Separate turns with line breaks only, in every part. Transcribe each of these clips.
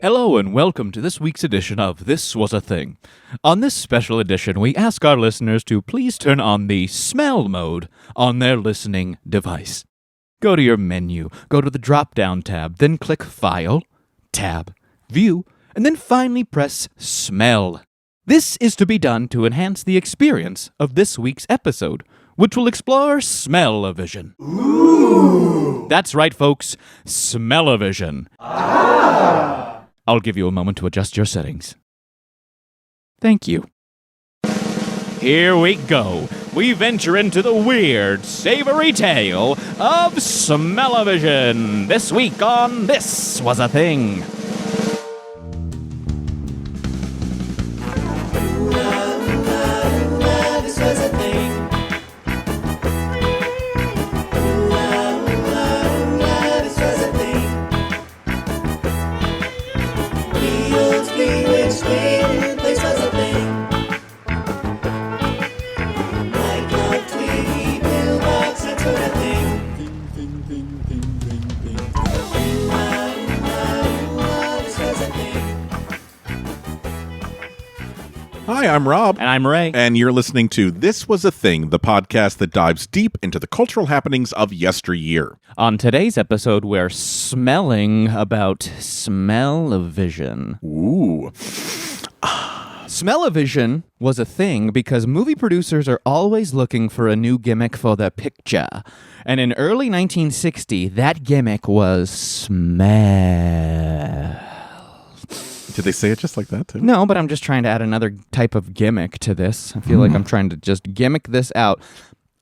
Hello and welcome to this week's edition of This Was a Thing. On this special edition, we ask our listeners to please turn on the smell mode on their listening device. Go to your menu, go to the drop-down tab, then click File, Tab, View, and then finally press Smell. This is to be done to enhance the experience of this week's episode, which will explore SmellOVision. Ooh! That's right, folks, SmellOVision. Ah! I'll give you a moment to adjust your settings. Thank you. Here we go. We venture into the weird, savory tale of SmellOVision. This week on This Was a Thing.
This was a thing. This was a thing. Fields bewitched, weird place was a thing. Like a Tweety pillbox, that sort of thing. This was a thing.
Hi, I'm Rob.
And I'm Ray.
And you're listening to This Was a Thing, the podcast that dives deep into the cultural happenings of yesteryear.
On today's episode, we're smelling about SmellOVision.
Ooh.
SmellOVision was a thing because movie producers are always looking for a new gimmick for their picture. And in early 1960, that gimmick was smell.
Did they say it just like that, too?
No, but I'm just trying to add another type of gimmick to this. I feel like I'm trying to just gimmick this out.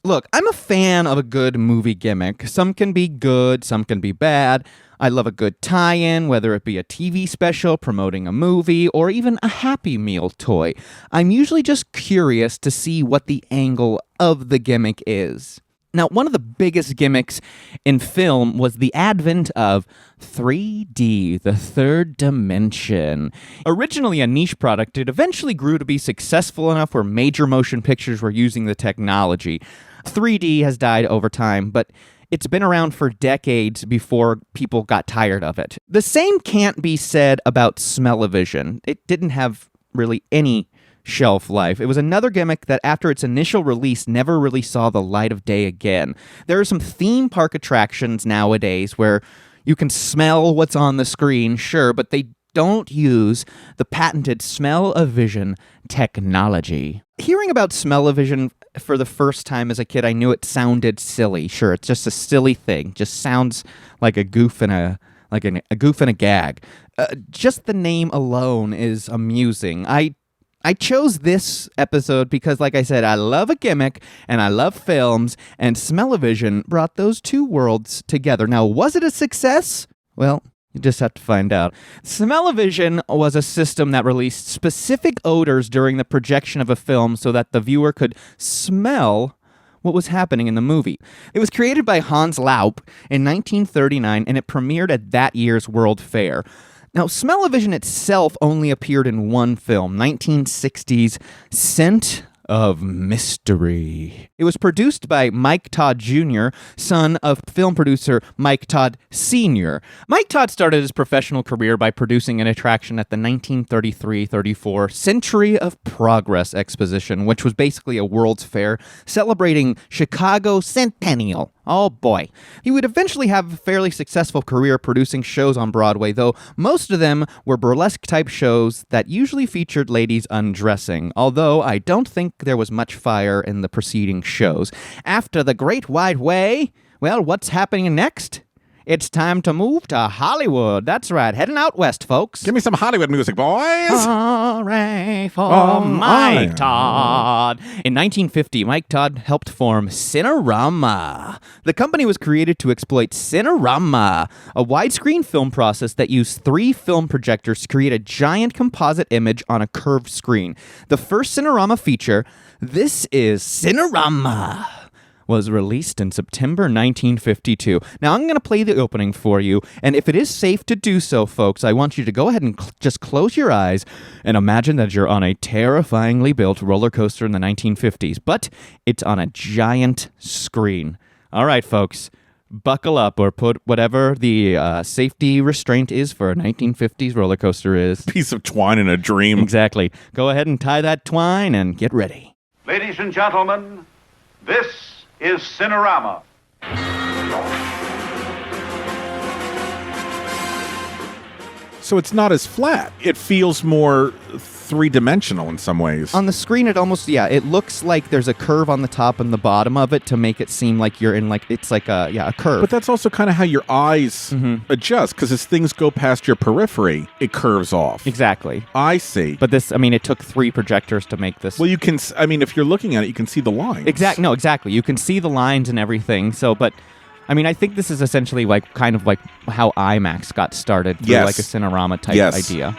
Look, I'm a fan of a good movie gimmick. Some can be good, some can be bad. I love a good tie-in, whether it be a TV special promoting a movie or even a Happy Meal toy. I'm usually just curious to see what the angle of the gimmick is. Now, one of the biggest gimmicks in film was the advent of 3D, the third dimension. Originally a niche product, it eventually grew to be successful enough where major motion pictures were using the technology. 3D has died over time, but it's been around for decades before people got tired of it. The same can't be said about SmellOVision. It didn't have really any shelf life. It was another gimmick that after its initial release never really saw the light of day again. There are some theme park attractions nowadays where you can smell what's on the screen, sure, but they don't use the patented SmellOVision technology. Hearing about SmellOVision for the first time as a kid, I knew it sounded silly. Sure, it's just a silly thing. Just sounds like a goof and a goof and a gag. Just the name alone is amusing. I chose this episode because, like I said, I love a gimmick and I love films, and SmellOVision brought those two worlds together. Now, was it a success? Well, you just have to find out. SmellOVision was a system that released specific odors during the projection of a film so that the viewer could smell what was happening in the movie. It was created by Hans Laube in 1939, and it premiered at that year's World Fair. Now, SmellOVision itself only appeared in one film, 1960's Scent of Mystery. It was produced by Mike Todd Jr., son of film producer Mike Todd Sr. Mike Todd started his professional career by producing an attraction at the 1933-34 Century of Progress Exposition, which was basically a World's Fair celebrating Chicago Centennial. Oh boy. He would eventually have a fairly successful career producing shows on Broadway, though most of them were burlesque-type shows that usually featured ladies undressing, although I don't think there was much fire in the preceding shows. After the Great Wide Way, well, what's happening next? It's time to move to Hollywood. That's right, heading out west, folks.
Give me some Hollywood music, boys.
Hooray for Mike Todd. In 1950, Mike Todd helped form Cinerama. The company was created to exploit Cinerama, a widescreen film process that used 3 film projectors to create a giant composite image on a curved screen. The first Cinerama feature, This is Cinerama, was released in September 1952. Now, I'm going to play the opening for you, and if it is safe to do so, folks, I want you to go ahead and just close your eyes and imagine that you're on a terrifyingly built roller coaster in the 1950s, but it's on a giant screen. All right, folks, buckle up or put whatever the safety restraint is for a 1950s roller coaster is.
Piece of twine in a dream.
Exactly. Go ahead and tie that twine and get ready.
Ladies and gentlemen, this is Cinerama.
So it's not as flat. It feels more three-dimensional in some ways.
On the screen, it almost, it looks like there's a curve on the top and the bottom of it to make it seem like you're in, like, it's like a curve.
But that's also kind of how your eyes adjust, because as things go past your periphery, it curves off.
Exactly.
I see.
But this, I mean, it took 3 projectors to make this.
Well, you can, I mean, if you're looking at it, you can see the lines.
Exactly. You can see the lines and everything. So, but, I mean, I think this is essentially like kind of like how IMAX got started through like a Cinerama type idea.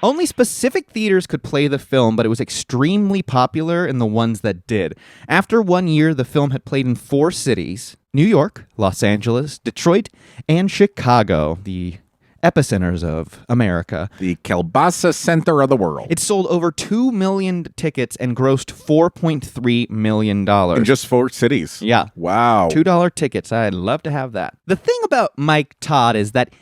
Only specific theaters could play the film, but it was extremely popular in the ones that did. After 1 year, the film had played in 4 cities: New York, Los Angeles, Detroit, and Chicago, the epicenters of America.
The kielbasa center of the world.
It sold over 2 million tickets and grossed $4.3 million.
In just 4 cities?
Yeah.
Wow.
$2 tickets. I'd love to have that. The thing about Mike Todd is that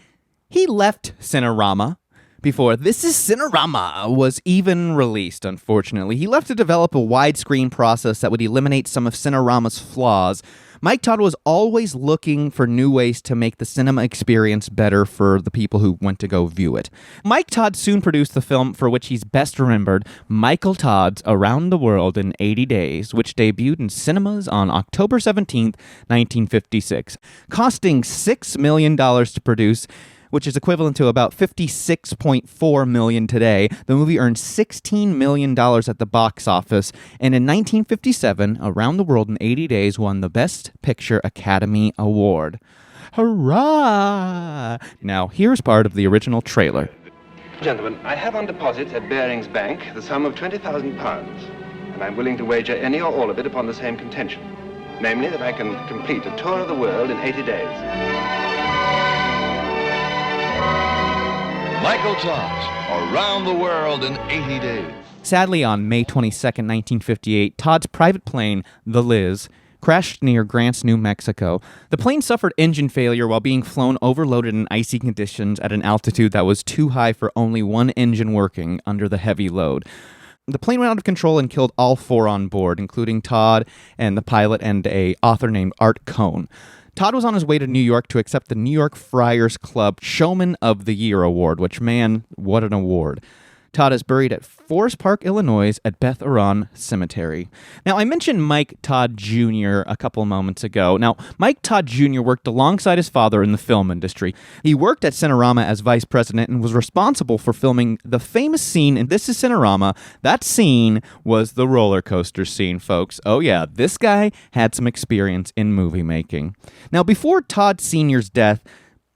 he left Cinerama before This Is Cinerama was even released, unfortunately. He left to develop a widescreen process that would eliminate some of Cinerama's flaws. Mike Todd was always looking for new ways to make the cinema experience better for the people who went to go view it. Mike Todd soon produced the film for which he's best remembered, Michael Todd's Around the World in 80 Days, which debuted in cinemas on October 17th, 1956. Costing $6 million to produce, which is equivalent to about $56.4 million today. The movie earned $16 million at the box office, and in 1957, Around the World in 80 Days won the Best Picture Academy Award. Hurrah! Now, here's part of the original trailer.
Gentlemen, I have on deposit at Barings Bank the sum of £20,000, and I'm willing to wager any or all of it upon the same contention, namely that I can complete a tour of the world in 80 days.
Michael Todd's Around the World in 80 Days.
Sadly, on May 22nd, 1958, Todd's private plane, the Liz, crashed near Grants, New Mexico. The plane suffered engine failure while being flown overloaded in icy conditions at an altitude that was too high for only one engine working under the heavy load. The plane went out of control and killed all 4 on board, including Todd and the pilot and an author named Art Cohn. Todd was on his way to New York to accept the New York Friars Club Showman of the Year award, which, man, what an award. Todd is buried at Forest Park, Illinois, at Beth Aron Cemetery. Now, I mentioned Mike Todd Jr. a couple moments ago. Now, Mike Todd Jr. worked alongside his father in the film industry. He worked at Cinerama as vice president and was responsible for filming the famous scene in This Is Cinerama. That scene was the roller coaster scene, folks. Oh yeah, this guy had some experience in movie making. Now, before Todd Sr.'s death,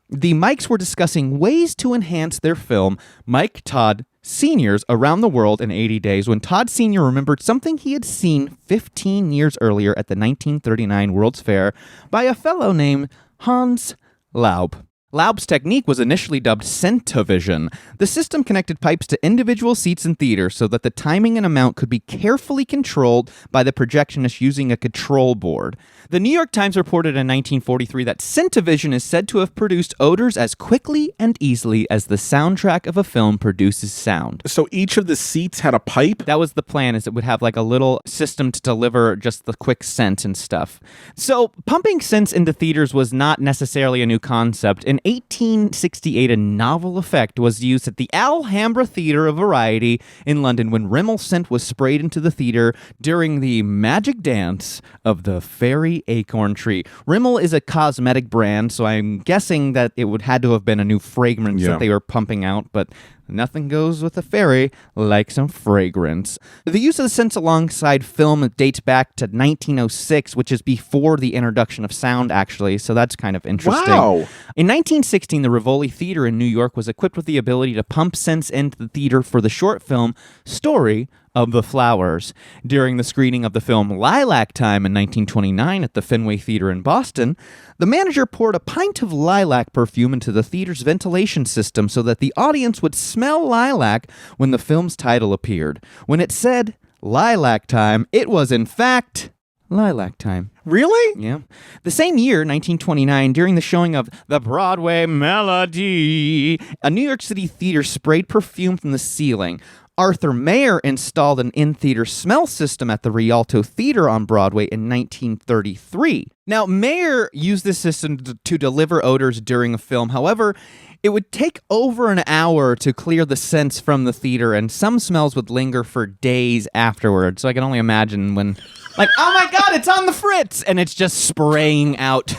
the Mikes were discussing ways to enhance their film, Mike Todd Sr.'s Around the World in 80 Days, when Todd Sr. remembered something he had seen 15 years earlier at the 1939 World's Fair by a fellow named Hans Laube. Laube's technique was initially dubbed SmellOVision. The system connected pipes to individual seats in theater so that the timing and amount could be carefully controlled by the projectionist using a control board. The New York Times reported in 1943 that SmellOVision is said to have produced odors as quickly and easily as the soundtrack of a film produces sound.
So each of the seats had a pipe?
That was the plan, is it would have like a little system to deliver just the quick scent and stuff. So pumping scents into theaters was not necessarily a new concept. In 1868, a novel effect was used at the Alhambra Theatre of Variety in London when Rimmel scent was sprayed into the theater during the magic dance of the fairy acorn tree. Rimmel is a cosmetic brand, so I'm guessing that it would had to have been a new fragrance that they were pumping out, but nothing goes with a fairy like some fragrance. The use of the scents alongside film dates back to 1906, which is before the introduction of sound, actually, so that's kind of interesting.
Wow.
In 1916, the Rivoli Theater in New York was equipped with the ability to pump scents into the theater for the short film Story of the Flowers. During the screening of the film Lilac Time in 1929 at the Fenway Theater in Boston, the manager poured a pint of lilac perfume into the theater's ventilation system so that the audience would smell lilac when the film's title appeared. When it said Lilac Time, it was in fact Lilac Time.
Really?
Yeah. The same year, 1929, during the showing of The Broadway Melody, a New York City theater sprayed perfume from the ceiling. Arthur Mayer installed an in-theater smell system at the Rialto Theater on Broadway in 1933. Now, Mayer used this system to deliver odors during a film. However, it would take over an hour to clear the scents from the theater, and some smells would linger for days afterwards. So I can only imagine when, like, oh my God, it's on the fritz! And it's just spraying out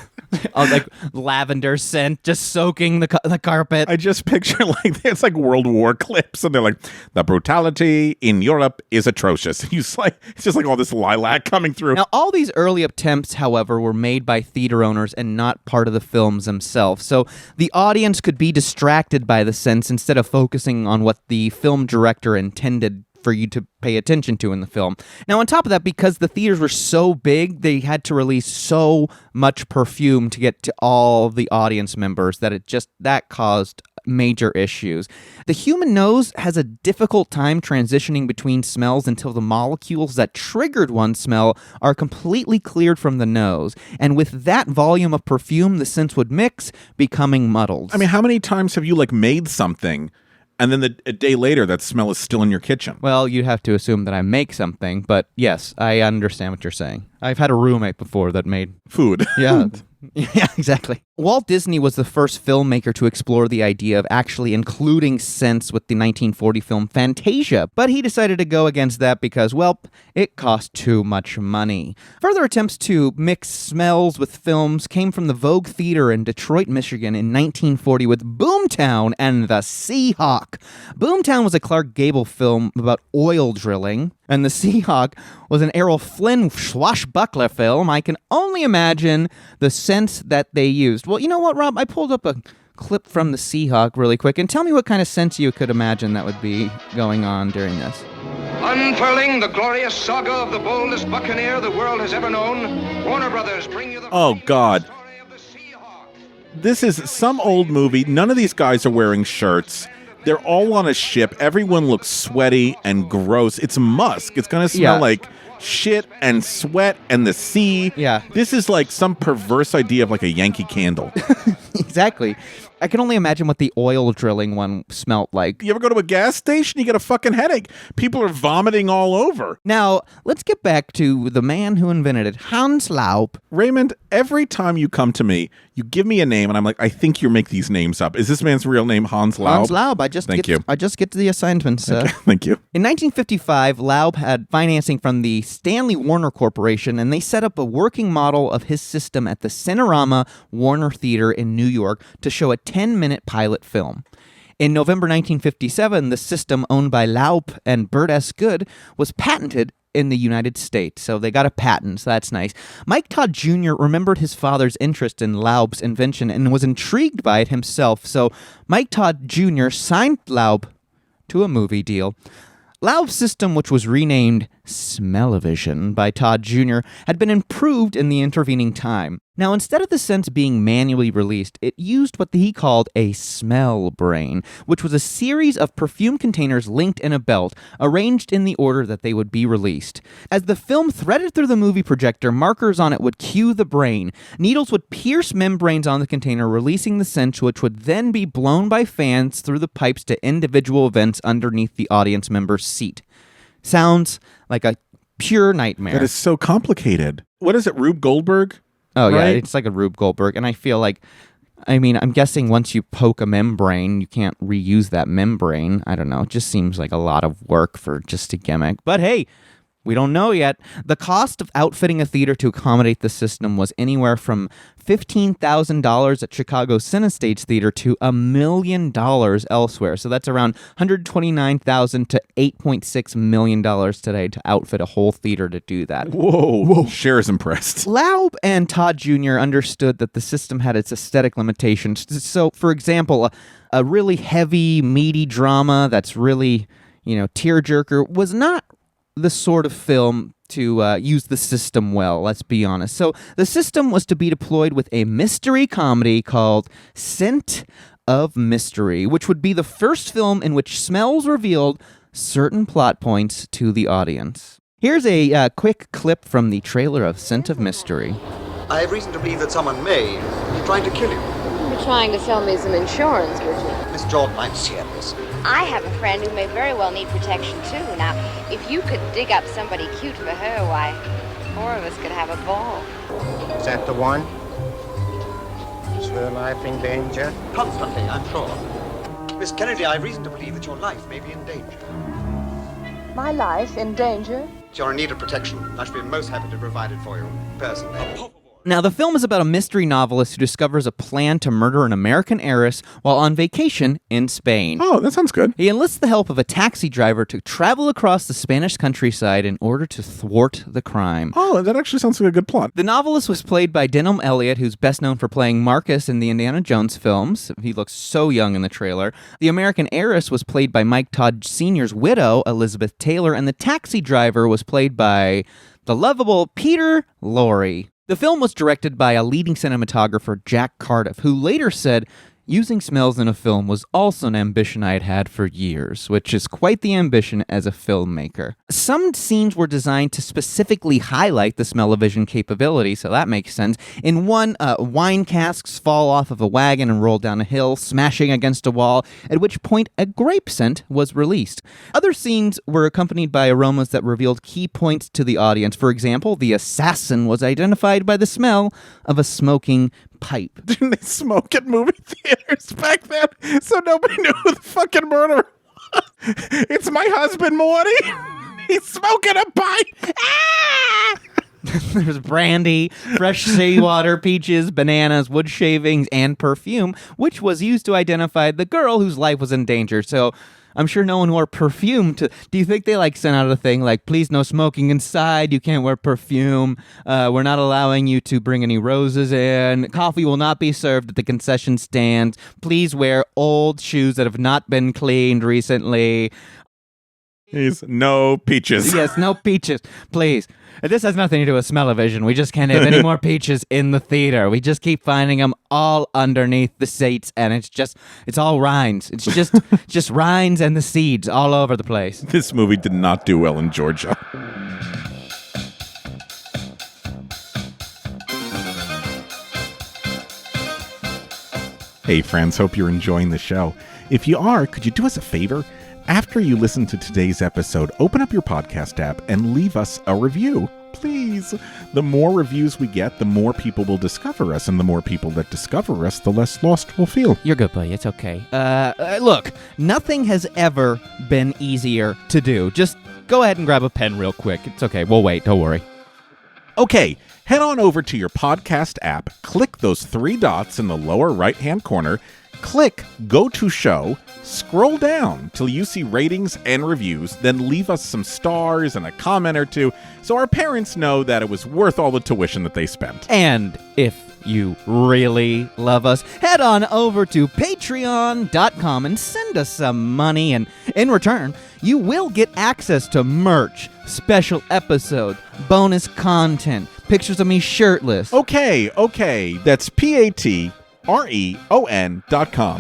like lavender scent, just soaking the carpet.
I just picture like it's like World War clips, and they're like, the brutality in Europe is atrocious. It's just like all this lilac coming through.
Now, all these early attempts, however, were made by theater owners and not part of the films themselves. So the audience could be distracted by the scents instead of focusing on what the film director intended for you to pay attention to in the film. Now, on top of that, because the theaters were so big, they had to release so much perfume to get to all the audience members that caused major issues. The human nose has a difficult time transitioning between smells until the molecules that triggered one smell are completely cleared from the nose. And with that volume of perfume, the scents would mix, becoming muddled.
I mean, how many times have you like made something and then a day later that smell is still in your kitchen?
Well, you'd have to assume that I make something, but yes, I understand what you're saying. I've had a roommate before that made
food.
Yeah. Yeah, exactly. Walt Disney was the first filmmaker to explore the idea of actually including scents with the 1940 film Fantasia, but he decided to go against that because, well, it cost too much money. Further attempts to mix smells with films came from the Vogue Theater in Detroit, Michigan in 1940 with Boomtown and the Seahawk. Boomtown was a Clark Gable film about oil drilling, and the Seahawk was an Errol Flynn swashbuckler film. I can only imagine the scents that they used. Well, you know what, Rob? I pulled up a clip from the Seahawk really quick, and tell me what kind of scents you could imagine that would be going on during this.
Unfurling the glorious saga of the boldest buccaneer the world has ever known, Warner Brothers bring you the...
Oh, God.
story of the Seahawk.
This is some old movie. None of these guys are wearing shirts. They're all on a ship. Everyone looks sweaty and gross. It's musk. It's going to smell like shit and sweat and the sea.
Yeah.
This is like some perverse idea of like a Yankee Candle.
Exactly. I can only imagine what the oil drilling one smelt like.
You ever go to a gas station? You get a fucking headache. People are vomiting all over.
Now, let's get back to the man who invented it, Hans Laube.
Raymond, every time you come to me, you give me a name, and I'm like, I think you make these names up. Is this man's real name Hans Laube?
Hans Laube. I just get to the assignments.
Okay, thank you.
In 1955, Laube had financing from the Stanley Warner Corporation, and they set up a working model of his system at the Cinerama Warner Theater in New York to show a 10-minute pilot film. In November 1957, the system owned by Laube and Bert S. Good was patented in the United States, so they got a patent, so that's nice. Mike Todd Jr. remembered his father's interest in Laube's invention and was intrigued by it himself, so Mike Todd Jr. signed Laube to a movie deal. Laube's system, which was renamed SmellOVision by Todd Jr., had been improved in the intervening time. Now, instead of the scents being manually released, it used what he called a smell brain, which was a series of perfume containers linked in a belt, arranged in the order that they would be released. As the film threaded through the movie projector, markers on it would cue the brain. Needles would pierce membranes on the container, releasing the scent, which would then be blown by fans through the pipes to individual vents underneath the audience member's seat. Sounds like a pure nightmare.
That is so complicated. What is it, Rube Goldberg?
Oh, yeah,
right?
it's like a Rube Goldberg, and I feel like, I'm guessing once you poke a membrane, you can't reuse that membrane. I don't know, it just seems like a lot of work for just a gimmick. But hey, we don't know yet. The cost of outfitting a theater to accommodate the system was anywhere from $15,000 at Chicago CineStage Theater to $1 million elsewhere. So that's around $129,000 to $8.6 million today to outfit a whole theater to do that.
Whoa. Cher is impressed.
Laube and Todd Jr. understood that the system had its aesthetic limitations. So, for example, a really heavy, meaty drama that's really, tearjerker was not the sort of film to use the system well, let's be honest. So the system was to be deployed with a mystery comedy called Scent of Mystery, which would be the first film in which smells revealed certain plot points to the audience. Here's a quick clip from the trailer of Scent of Mystery.
I have reason to believe that someone may be trying to kill you.
You're trying to sell me some insurance, would you?
Miss Jordan, I'm serious.
I have a friend who may very well need protection, too. Now, if you could dig up somebody cute for her, why, 4 of us could have a ball.
Is that the one? Is her life in danger?
Constantly, I'm sure. Miss Kennedy, I have reason to believe that your life may be in danger.
My life in danger?
If you're in need of protection, I should be most happy to provide it for you, personally.
Now, the film is about a mystery novelist who discovers a plan to murder an American heiress while on vacation in Spain.
Oh, that sounds good.
He enlists the help of a taxi driver to travel across the Spanish countryside in order to thwart the crime.
Oh, that actually sounds like a good plot.
The novelist was played by Denholm Elliott, who's best known for playing Marcus in the Indiana Jones films. He looks so young in the trailer. The American heiress was played by Mike Todd Jr.'s widow, Elizabeth Taylor, and the taxi driver was played by the lovable Peter Lorre. The film was directed by a leading cinematographer, Jack Cardiff, who later said, using smells in a film was also an ambition I had had for years, which is quite the ambition as a filmmaker. Some scenes were designed to specifically highlight the SmellOVision capability, so that makes sense. In one, wine casks fall off of a wagon and roll down a hill, smashing against a wall, at which point a grape scent was released. Other scenes were accompanied by aromas that revealed key points to the audience. For example, the assassin was identified by the smell of a smoking pipe.
Didn't they smoke at movie theaters back then? So nobody knew who the fucking murderer was. It's my husband, Morty. He's smoking a pipe. Ah!
There's brandy, fresh seawater, peaches, bananas, wood shavings, and perfume, which was used to identify the girl whose life was in danger. So I'm sure no one wore perfume to... Do you think they sent out a thing like, please no smoking inside, you can't wear perfume, we're not allowing you to bring any roses in, coffee will not be served at the concession stands, please wear old shoes that have not been cleaned recently.
No peaches.
Yes, no peaches, please. This has nothing to do with SmellOVision. We just can't have any more peaches in the theater. We just keep finding them all underneath the seats, and it's all rinds. It's just rinds and the seeds all over the place.
This movie did not do well in Georgia. Hey, friends, hope you're enjoying the show. If you are, could you do us a favor? After you listen to today's episode, open up your podcast app and leave us a review. Please. The more reviews we get, the more people will discover us, and the more people that discover us, the less lost we'll feel.
You're good, buddy. It's okay. Look, nothing has ever been easier to do. Just go ahead and grab a pen real quick. It's okay. We'll wait. Don't worry.
Okay, head on over to your podcast app, click those 3 dots in the lower right-hand corner, click Go to Show, scroll down till you see ratings and reviews, then leave us some stars and a comment or two so our parents know that it was worth all the tuition that they spent.
And if you really love us, head on over to patreon.com and send us some money, and in return, you will get access to merch, special episodes, bonus content, pictures of me shirtless.
Okay, that's patreon.com.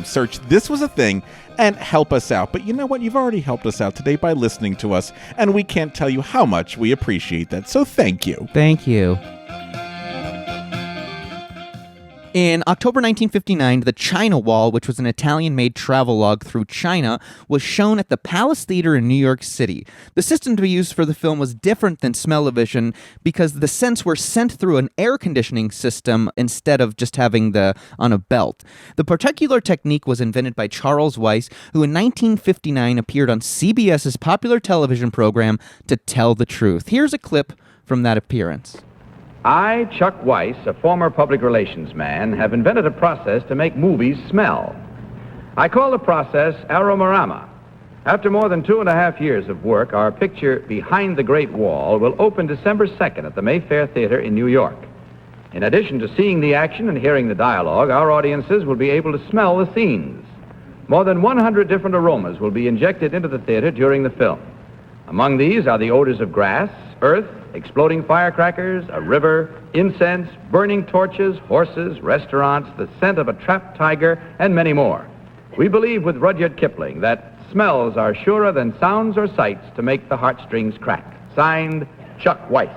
Search This Was a Thing and help us out. But you know what? You've already helped us out today by listening to us, and we can't tell you how much we appreciate that. So thank you.
Thank you. In October 1959, the China Wall, which was an Italian-made travelogue through China, was shown at the Palace Theater in New York City. The system to be used for the film was different than SmellOVision because the scents were sent through an air conditioning system instead of just having on a belt. The particular technique was invented by Charles Weiss, who in 1959 appeared on CBS's popular television program To Tell the Truth. Here's a clip from that appearance.
I, Chuck Weiss, a former public relations man, have invented a process to make movies smell. I call the process Aromarama. After more than 2.5 years of work, our picture Behind the Great Wall will open December 2nd at the Mayfair Theater in New York. In addition to seeing the action and hearing the dialogue, our audiences will be able to smell the scenes. More than 100 different aromas will be injected into the theater during the film. Among these are the odors of grass, earth, exploding firecrackers, a river, incense, burning torches, horses, restaurants, the scent of a trapped tiger, and many more. We believe with Rudyard Kipling that smells are surer than sounds or sights to make the heartstrings crack. Signed, Chuck Weiss.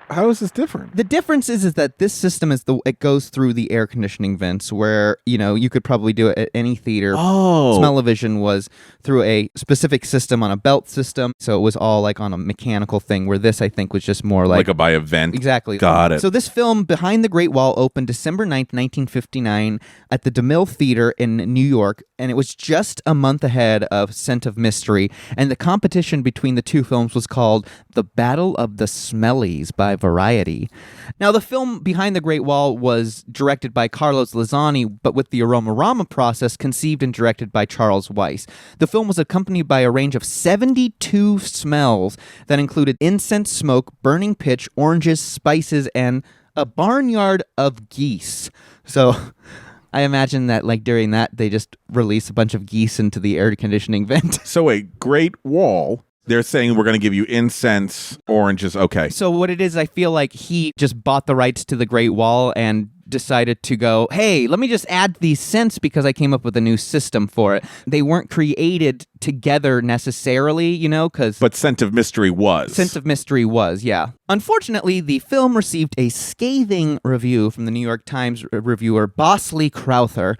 How is this different?
The difference is that this system it goes through the air conditioning vents where, you could probably do it at any theater.
Oh.
SmellOVision was through a specific system on a belt system, so it was all like on a mechanical thing, where this, I think, was just more like...
Like by a vent.
Exactly.
Got it.
So this film, Behind the Great Wall, opened December 9th, 1959 at the DeMille Theater in New York, and it was just a month ahead of Scent of Mystery, and the competition between the two films was called The Battle of the Smellies by Variety. Now, the film Behind the Great Wall was directed by Carlos Lazzani, but with the Aromorama process conceived and directed by Charles Weiss. The film was accompanied by a range of 72 smells that included incense smoke, burning pitch, oranges, spices, and a barnyard of geese. So... I imagine that, like, during that, they just release a bunch of geese into the air conditioning vent.
So a Great Wall, they're saying we're going to give you incense, oranges, okay.
So what it is, I feel like he just bought the rights to the Great Wall and decided to go, hey, let me just add these scents because I came up with a new system for it. They weren't created together necessarily, because...
But Scent of Mystery was.
Scent of Mystery was, yeah. Unfortunately, the film received a scathing review from the New York Times reviewer Bosley Crowther,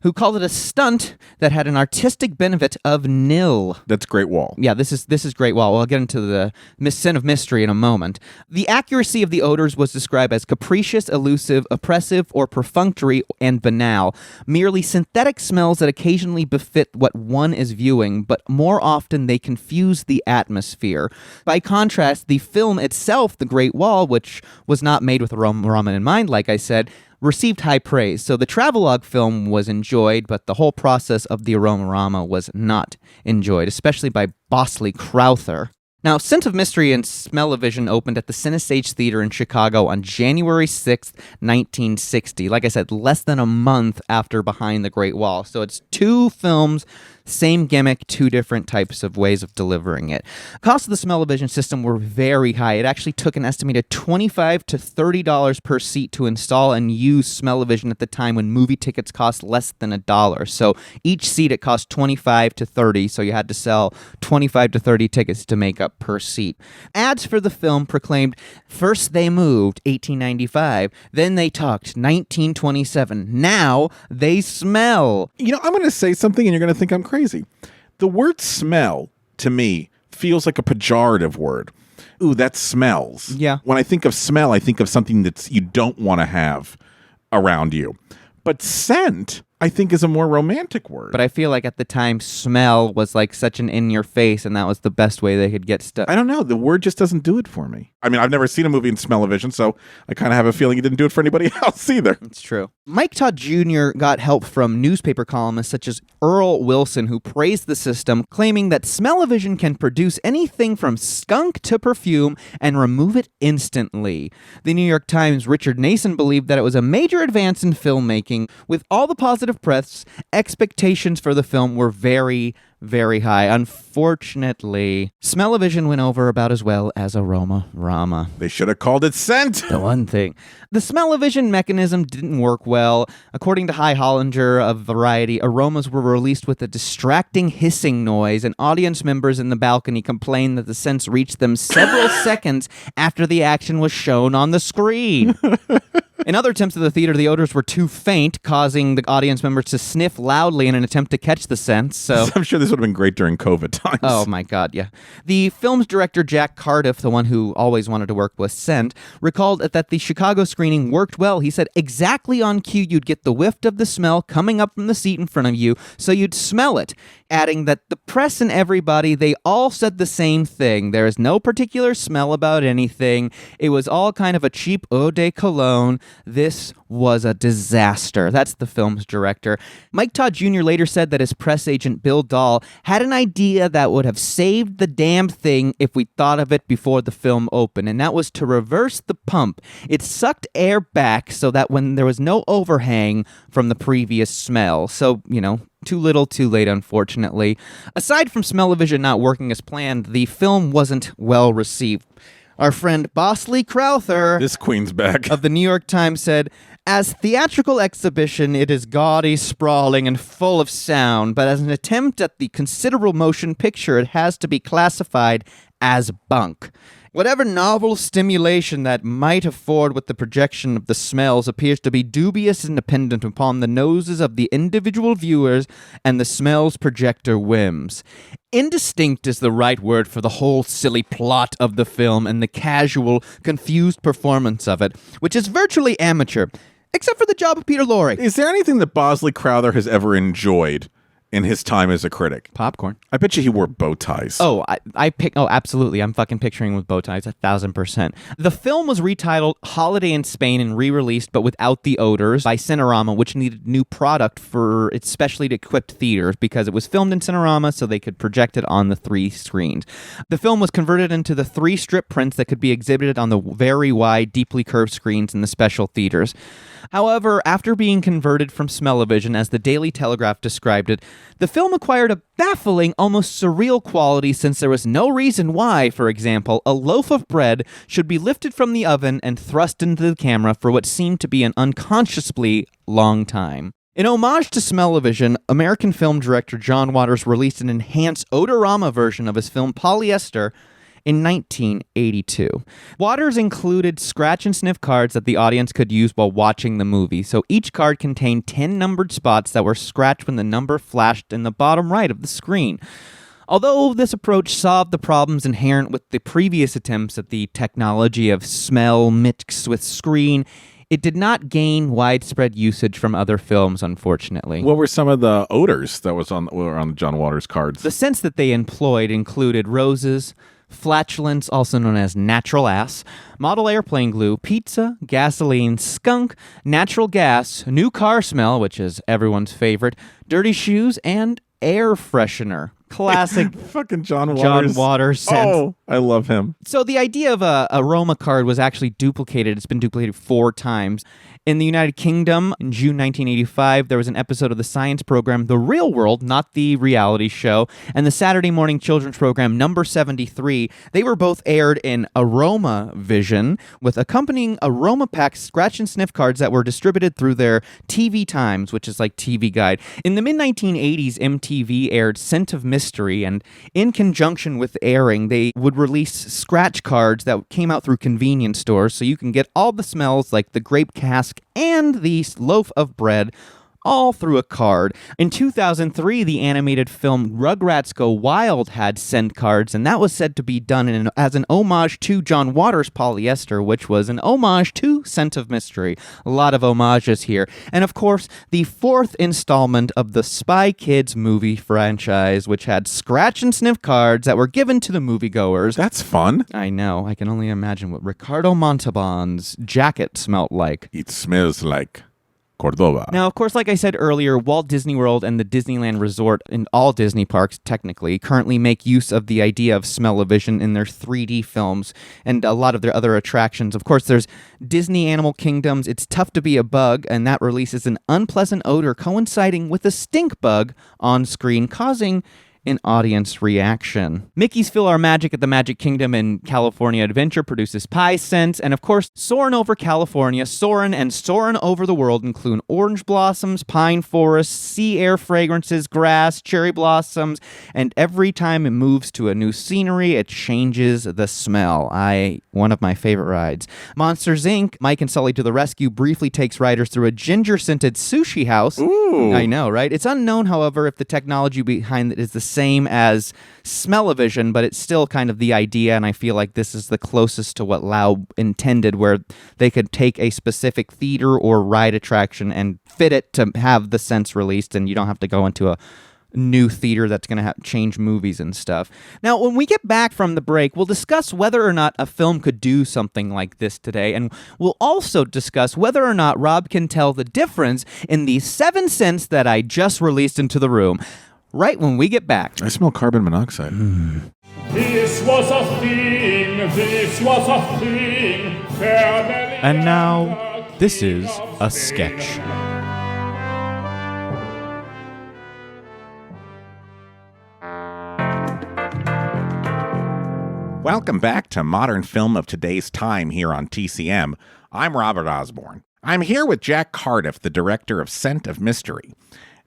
who called it a stunt that had an artistic benefit of nil.
That's Great Wall.
Yeah, this is Great Wall. I'll get into the Scent of Mystery in a moment. The accuracy of the odors was described as capricious, elusive, oppressive, or perfunctory and banal, merely synthetic smells that occasionally befit what one is viewing, but more often they confuse the atmosphere. By contrast, the film itself, The Great Wall, which was not made with Aromorama in mind, like I said, received high praise. So the travelogue film was enjoyed, but the whole process of the Aromorama was not enjoyed, especially by Bosley Crowther. Now, Scent of Mystery and SmellOVision opened at the CineStage Theater in Chicago on January 6th, 1960. Like I said, less than a month after Behind the Great Wall. So it's two films, same gimmick, two different types of ways of delivering it. Costs of the SmellOVision system were very high. It actually took an estimated $25 to $30 per seat to install and use SmellOVision at the time when movie tickets cost less than $1. So each seat, it cost $25 to $30, so you had to sell 25 to 30 tickets to make up per seat. Ads for the film proclaimed, first they moved, 1895, then they talked, 1927, now they smell.
I'm going to say something and you're going to think I'm crazy. The word smell, to me, feels like a pejorative word. Ooh, that smells.
Yeah.
When I think of smell, I think of something that you don't want to have around you. But scent, I think, is a more romantic word.
But I feel like at the time, smell was like such an in-your-face, and that was the best way they could get stuff.
I don't know. The word just doesn't do it for me. I mean, I've never seen a movie in SmellOVision, so I kind of have a feeling it didn't do it for anybody else either.
It's true. Mike Todd Jr. got help from newspaper columnists such as Earl Wilson, who praised the system, claiming that SmellOVision can produce anything from skunk to perfume and remove it instantly. The New York Times' Richard Nason believed that it was a major advance in filmmaking. With all the positive press, expectations for the film were very, very high. Unfortunately, SmellOVision went over about as well as Aromorama.
They should have called it Scent.
The one thing. The SmellOVision mechanism didn't work well. According to Hy Hollinger of Variety, aromas were released with a distracting hissing noise, and audience members in the balcony complained that the scents reached them several seconds after the action was shown on the screen. In other attempts at the theater, the odors were too faint, causing the audience members to sniff loudly in an attempt to catch the scents. So
I'm sure this would have been great during COVID times.
Oh my God, yeah. The film's director, Jack Cardiff, the one who always wanted to work with scent, recalled that the Chicago screening worked well. He said, exactly on cue, you'd get the whiff of the smell coming up from the seat in front of you, so you'd smell it. Adding that the press and everybody, they all said the same thing. There is no particular smell about anything. It was all kind of a cheap eau de cologne. This was a disaster. That's the film's director. Mike Todd Jr. later said that his press agent, Bill Dahl, had an idea that would have saved the damn thing if we thought of it before the film opened, and that was to reverse the pump. It sucked air back so that when there was no overhang from the previous smell. So, too little, too late, unfortunately. Aside from SmellOVision not working as planned, the film wasn't well received. Our friend Bosley Crowther,
this queen's back,
of the New York Times said, as theatrical exhibition, it is gaudy, sprawling, and full of sound, but as an attempt at the considerable motion picture, it has to be classified as bunk. Whatever novel stimulation that might afford with the projection of the smells appears to be dubious and dependent upon the noses of the individual viewers and the smells projector whims. Indistinct is the right word for the whole silly plot of the film and the casual, confused performance of it, which is virtually amateur, except for the job of Peter Lorre.
Is there anything that Bosley Crowther has ever enjoyed in his time as a critic?
Popcorn.
I bet you he wore bow ties.
Oh, absolutely. I'm fucking picturing with bow ties 1,000%. The film was retitled Holiday in Spain and re-released, but without the odors, by Cinerama, which needed new product for its specially equipped theaters because it was filmed in Cinerama so they could project it on the 3 screens. The film was converted into the 3 strip prints that could be exhibited on the very wide, deeply curved screens in the special theaters. However, after being converted from SmellOVision, as the Daily Telegraph described it, the film acquired a baffling, almost surreal quality since there was no reason why, for example, a loaf of bread should be lifted from the oven and thrust into the camera for what seemed to be an unconsciously long time. In homage to SmellOVision, American film director John Waters released an enhanced odorama version of his film Polyester in 1982. Waters included scratch and sniff cards that the audience could use while watching the movie, so each card contained 10 numbered spots that were scratched when the number flashed in the bottom right of the screen. Although this approach solved the problems inherent with the previous attempts at the technology of smell mixed with screen, it did not gain widespread usage from other films, unfortunately.
What were some of the odors that were on the John Waters cards?
The scents that they employed included roses, flatulence, also known as natural ass, model airplane glue, pizza, gasoline, skunk, natural gas, new car smell, which is everyone's favorite, dirty shoes, and air freshener. Classic
fucking John Waters
scent.
Oh, I love him.
So the idea of a aroma card was actually duplicated. It's been duplicated 4 times. In the United Kingdom, in June 1985, there was an episode of the science program The Real World, not the reality show, and the Saturday morning children's program Number 73. They were both aired in SmellOVision, with accompanying aroma pack scratch and sniff cards that were distributed through their TV Times, which is like TV Guide. In the mid-1980s, MTV aired Scent of Mystery, and in conjunction with airing, they would release scratch cards that came out through convenience stores, so you can get all the smells like the grape cask and the loaf of bread all through a card. In 2003, the animated film Rugrats Go Wild had scent cards, and that was said to be done as an homage to John Waters' Polyester, which was an homage to Scent of Mystery. A lot of homages here. And of course, the 4th installment of the Spy Kids movie franchise, which had scratch and sniff cards that were given to the moviegoers.
That's fun.
I know. I can only imagine what Ricardo Montalban's jacket smelled like.
It smells like Cordoba.
Now, of course, like I said earlier, Walt Disney World and the Disneyland Resort and all Disney parks, technically, currently make use of the idea of SmellOVision in their 3D films and a lot of their other attractions. Of course, there's Disney Animal Kingdom's It's Tough to Be a Bug, and that releases an unpleasant odor coinciding with a stink bug on screen, causing an audience reaction. Mickey's PhilharMagic at the Magic Kingdom in California Adventure produces pie scents, and of course, Soarin' Over California, Soarin' and Soarin' Over the World include orange blossoms, pine forests, sea air fragrances, grass, cherry blossoms, and every time it moves to a new scenery, it changes the smell. One of my favorite rides. Monsters Inc., Mike and Sully to the Rescue briefly takes riders through a ginger-scented sushi house.
Ooh.
I know, right? It's unknown, however, if the technology behind it is the same as SmellOVision, but it's still kind of the idea, and I feel like this is the closest to what Laube intended, where they could take a specific theater or ride attraction and fit it to have the scents released, and you don't have to go into a new theater that's going to change movies and stuff. Now, when we get back from the break, we'll discuss whether or not a film could do something like this today, and we'll also discuss whether or not Rob can tell the difference in the 7 scents that I just released into the room. Right when we get back.
I smell carbon monoxide.
This was a thing, this was a thing.
And now, this is a sketch.
Welcome back to Modern Film of Today's Time here on TCM. I'm Robert Osborne. I'm here with Jack Cardiff, the director of Scent of Mystery.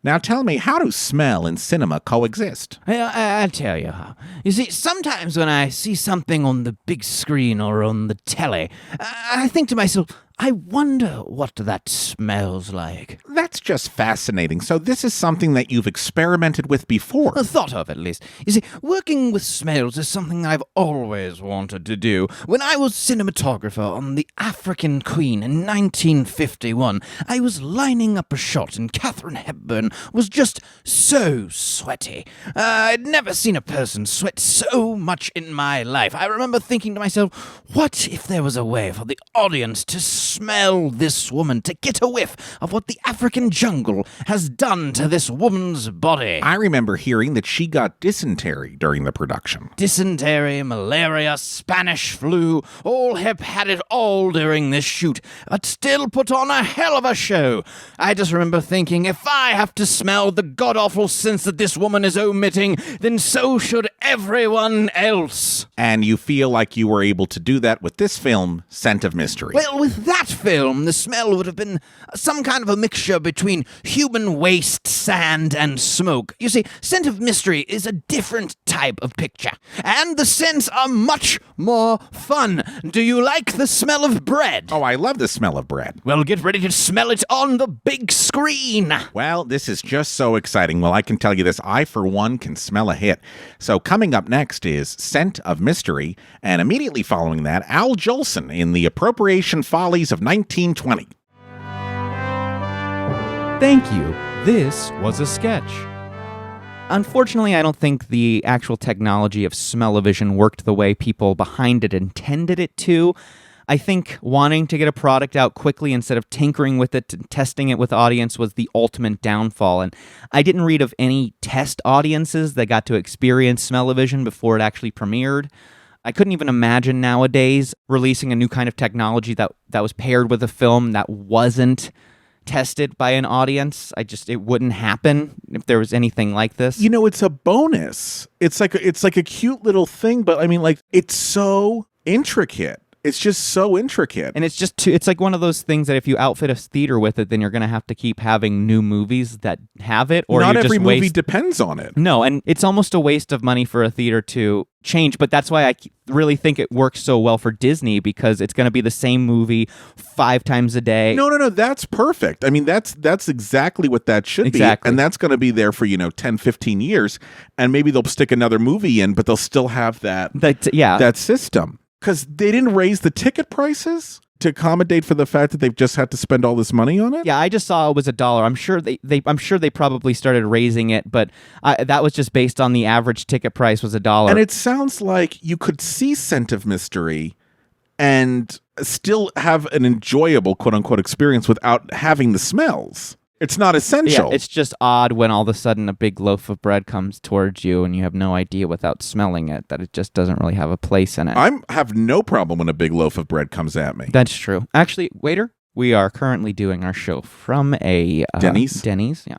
Now tell me, how do smell and cinema coexist?
I'll tell you how. You see, sometimes when I see something on the big screen or on the telly, I think to myself, I wonder what that smells like.
That's just fascinating. So this is something that you've experimented with before.
Thought of, at least. You see, working with smells is something I've always wanted to do. When I was cinematographer on The African Queen in 1951, I was lining up a shot and Katharine Hepburn was just so sweaty. I'd never seen a person sweat so much in my life. I remember thinking to myself, what if there was a way for the audience to smell this woman, to get a whiff of what the African jungle has done to this woman's body?
I remember hearing that she got dysentery during the production.
Dysentery, malaria, Spanish flu, all Hep had it all during this shoot, but still put on a hell of a show. I just remember thinking, if I have to smell the god-awful scents that this woman is omitting, then so should everyone else.
And you feel like you were able to do that with this film, Scent of Mystery.
Well, with that film, the smell would have been some kind of a mixture between human waste, sand, and smoke. You see, Scent of Mystery is a different type of picture, and the scents are much more fun. Do you like the smell of bread?
Oh, I love the smell of bread.
Well, get ready to smell it on the big screen.
Well, this is just so exciting. Well, I can tell you this, I, for one, can smell a hit. So coming up next is Scent of Mystery, and immediately following that, Al Jolson in The Appropriation Follies of 1920.
Thank you. This was a sketch. Unfortunately, I don't think the actual technology of SmellOVision worked the way people behind it intended it to. I think wanting to get a product out quickly instead of tinkering with it and testing it with audience was the ultimate downfall. And I didn't read of any test audiences that got to experience SmellOVision before it actually premiered. I couldn't even imagine nowadays releasing a new kind of technology that was paired with a film that wasn't tested by an audience. It wouldn't happen if there was anything like this.
You know, it's a bonus. It's like a cute little thing, but I mean, like, it's so intricate. It's just so intricate.
And it's like one of those things that if you outfit a theater with it, then you're going to have to keep having new movies that have it. Or
not
you
every
just
movie depends on it.
No, and it's almost a waste of money for a theater to change. But that's why I really think it works so well for Disney, because it's going to be the same movie 5 times a day.
No, that's perfect. I mean, that's exactly what that should be. And that's going to be there for, 10, 15 years. And maybe they'll stick another movie in, but they'll still have that system. Because they didn't raise the ticket prices to accommodate for the fact that they've just had to spend all this money on it?
Yeah, I just saw it was $1. I'm sure they probably started raising it, but that was just based on the average ticket price was $1.
And it sounds like you could see Scent of Mystery and still have an enjoyable quote-unquote experience without having the smells. It's not essential.
Yeah, it's just odd when all of a sudden a big loaf of bread comes towards you and you have no idea without smelling it that it just doesn't really have a place in it.
I have no problem when a big loaf of bread comes at me.
That's true. Actually, waiter, we are currently doing our show from a
Denny's?
Denny's, yeah.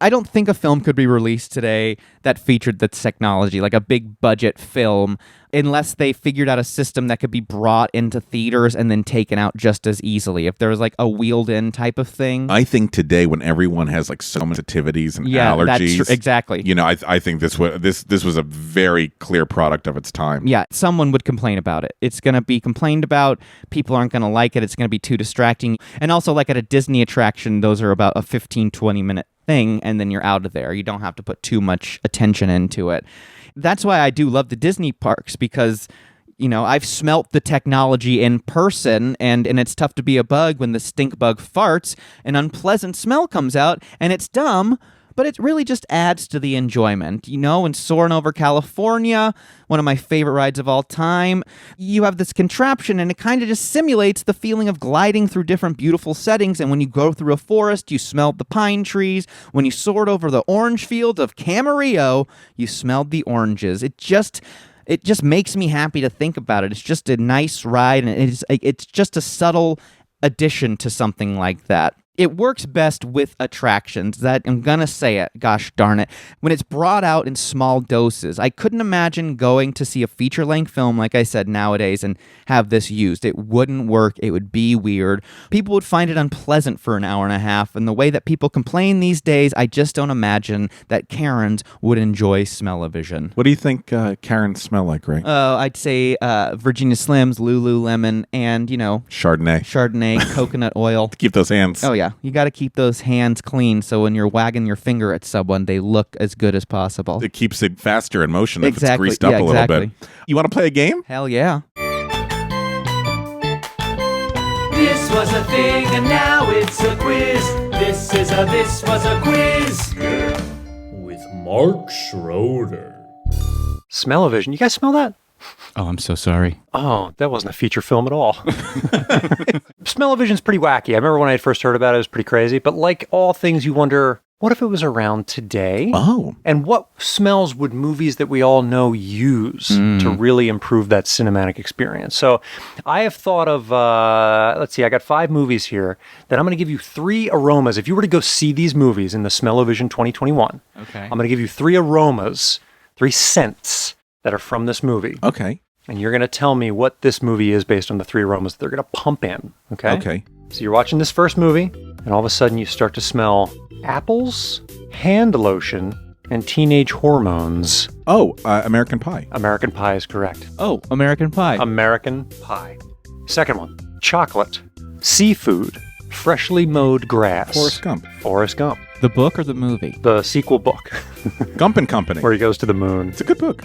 I don't think a film could be released today that featured this technology, like a big budget film, unless they figured out a system that could be brought into theaters and then taken out just as easily. If there was like a wheeled-in type of thing.
I think today, when everyone has like so many sensitivities and allergies,
that's exactly.
I think this was a very clear product of its time.
Yeah, someone would complain about it. It's going to be complained about. People aren't going to like it. It's going to be too distracting. And also, like at a Disney attraction, those are about a 15, 20-minute thing, and then you're out of there. You don't have to put too much attention into it. That's why I do love the Disney parks, because I've smelt the technology in person, and it's tough to be a bug when the stink bug farts. An unpleasant smell comes out, and it's dumb, but it really just adds to the enjoyment. In Soarin' Over California, one of my favorite rides of all time, you have this contraption, and it kind of just simulates the feeling of gliding through different beautiful settings. And when you go through a forest, you smelled the pine trees. When you soared over the orange fields of Camarillo, you smelled the oranges. It just makes me happy to think about it. It's just a nice ride, and it's just a subtle addition to something like that. It works best with attractions. That I'm gonna say it, gosh darn it. When it's brought out in small doses. I couldn't imagine going to see a feature-length film, like I said, nowadays and have this used. It wouldn't work. It would be weird. People would find it unpleasant for an hour and a half, and the way that people complain these days, I just don't imagine that Karens would enjoy Smell-O-Vision.
What do you think Karens smell like, Ray?
I'd say Virginia Slims, Lululemon, and, Chardonnay, coconut oil.
Keep those hands.
Oh, yeah. You got to keep those hands clean so when you're wagging your finger at someone, they look as good as possible.
It keeps it faster in motion if it's
Exactly.
greased up
Yeah,
a little
exactly.
bit. You want to play a game?
Hell yeah.
This was a thing and now it's a quiz. This was a quiz.
With Mark Schroeder.
Smell-O-Vision. You guys smell that?
Oh, I'm so sorry.
Oh, that wasn't a feature film at all. Smell-O-Vision's pretty wacky. I remember when I had first heard about it, it was pretty crazy. But like all things, you wonder, what if it was around today?
Oh.
And what smells would movies that we all know use to really improve that cinematic experience? So I have thought of, let's see, I got 5 movies here that I'm going to give you 3 aromas. If you were to go see these movies in the Smell-O-Vision 2021, I'm going to give you 3 aromas, 3 scents that are from this movie.
Okay.
And you're going to tell me what this movie is based on the 3 aromas that they're going to pump in. Okay?
Okay.
So you're watching this first movie, and all of a sudden you start to smell apples, hand lotion, and teenage hormones.
Oh, American Pie.
American Pie is correct.
Oh, American Pie.
American Pie. Second one, chocolate, seafood, freshly mowed grass.
Forrest Gump.
Forrest Gump.
The book or the movie?
The sequel book.
Gump and Company.
Where he goes to the moon.
It's a good book.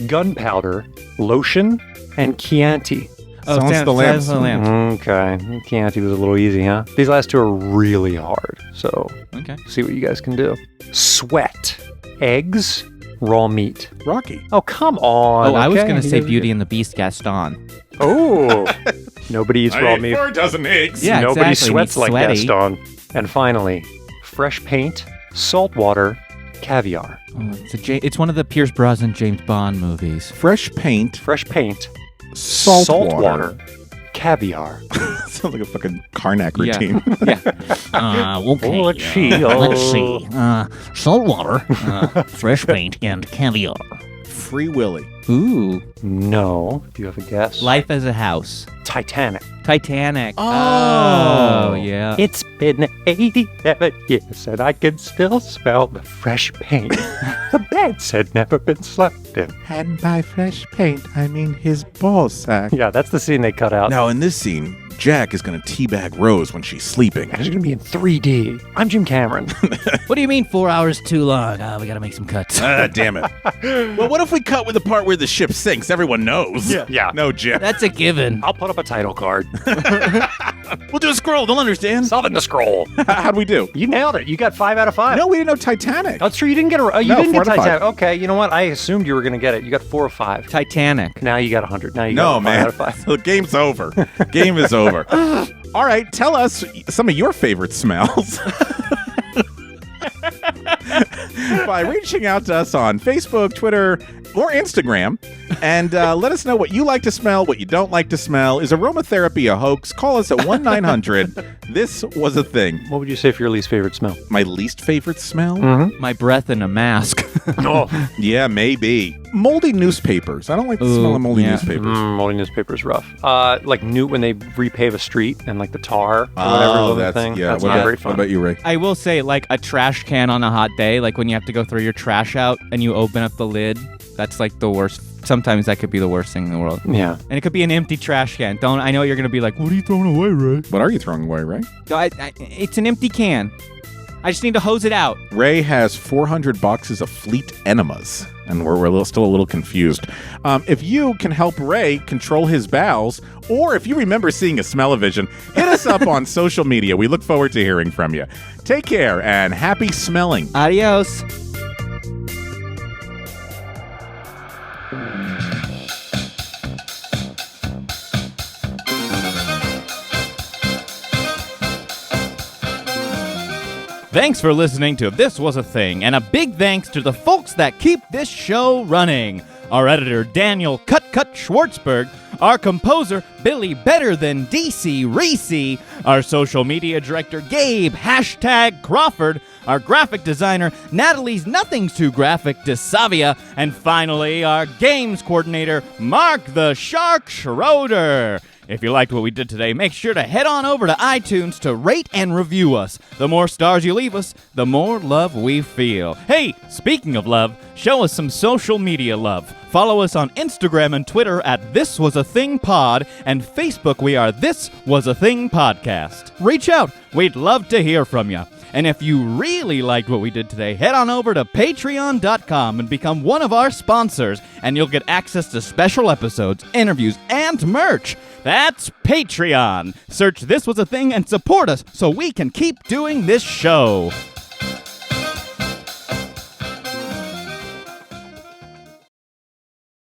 Gunpowder, lotion, and Chianti.
Silence of the Lambs.
Okay. Chianti was a little easy, huh? These last 2 are really hard. So, see what you guys can do. Sweat, eggs, raw meat.
Rocky.
Oh, come on.
Oh, I was
okay.
going to say Beauty and the Beast Gaston.
Oh. Nobody eats raw meat.
4 dozen eggs.
Yeah,
Nobody
exactly.
sweats like
Sweaty.
Gaston. And finally, fresh paint, salt water, caviar.
Oh, it's one of the Pierce Brosnan James Bond movies.
Fresh paint.
Fresh paint,
Salt
water, caviar.
Sounds like a fucking Karnak routine.
Okay. Let's see. Salt water, fresh paint, and caviar.
Free Willy.
Ooh.
No. Do you have a guess?
Life as a House.
Titanic.
Oh, yeah.
It's been 87 years and I can still smell the fresh paint. The beds had never been slept in.
And by fresh paint, I mean his ball sack.
Yeah, that's the scene they cut out.
Now, in this scene, Jack is going to teabag Rose when she's sleeping.
And it's going to be in 3D. I'm Jim Cameron.
What do you mean 4 hours too long? We got to make some cuts.
Damn it. Well, what if we cut with the part where the ship sinks? Everyone knows.
Yeah.
No, Jim.
That's a given.
I'll put up a title card.
We'll do a scroll. They'll understand.
Solving the scroll.
How'd we do?
You nailed it. You got 5 out of 5.
No, we didn't know Titanic.
That's true. You didn't get a. You
No,
didn't
4
get
out of 5.
Titanic. Okay, you know what? I assumed you were going to get it. You got 4 of 5.
Titanic.
Now you got 100. Now you
No,
got 5
man.
out of 5.
The game's over. Game is over. All right, tell us some of your favorite smells. By reaching out to us on Facebook, Twitter, or Instagram, and let us know what you like to smell, what you don't like to smell. Is aromatherapy a hoax? Call us at 1-900-THIS was a thing.
What would you say for your least favorite smell?
My least favorite smell?
My breath in a mask.
Yeah, maybe. Moldy newspapers. I don't like the smell of moldy newspapers.
Moldy newspaper's rough. Like when they repave a street and like the tar or whatever
that's
thing.
yeah.
That's
What
not
about,
very fun.
what about you, Ray?
I will say, like a trash can on a hot day, like when you have to go throw your trash out and you open up the lid, that's like the worst. Sometimes that could be the worst thing in the world.
Yeah.
And it could be an empty trash can. I know you're going to be like, what are you throwing away, Ray?
What are you throwing away, Ray?
It's an empty can. I just need to hose it out.
Ray has 400 boxes of Fleet enemas, and we're still a little confused. If you can help Ray control his bowels, or if you remember seeing a Smell-O-Vision, hit us up on social media. We look forward to hearing from you. Take care, and happy smelling.
Adios. Thanks for listening to This Was a Thing, and a big thanks to the folks that keep this show running. Our editor, Daniel Cut Schwartzberg, our composer, Billy Better Than DC Reese, our social media director, Gabe #Crawford, our graphic designer, Natalie's Nothing's Too Graphic DeSavia, and finally, our games coordinator, Mark the Shark Schroeder. If you liked what we did today, make sure to head on over to iTunes to rate and review us. The more stars you leave us, the more love we feel. Hey, speaking of love, show us some social media love. Follow us on Instagram and Twitter at This Was a Thing Pod, and Facebook we are This Was a Thing Podcast. Reach out. We'd love to hear from you. And if you really liked what we did today, head on over to patreon.com and become one of our sponsors, and you'll get access to special episodes, interviews, and merch. That's Patreon. Search This Was a Thing and support us so we can keep doing this show.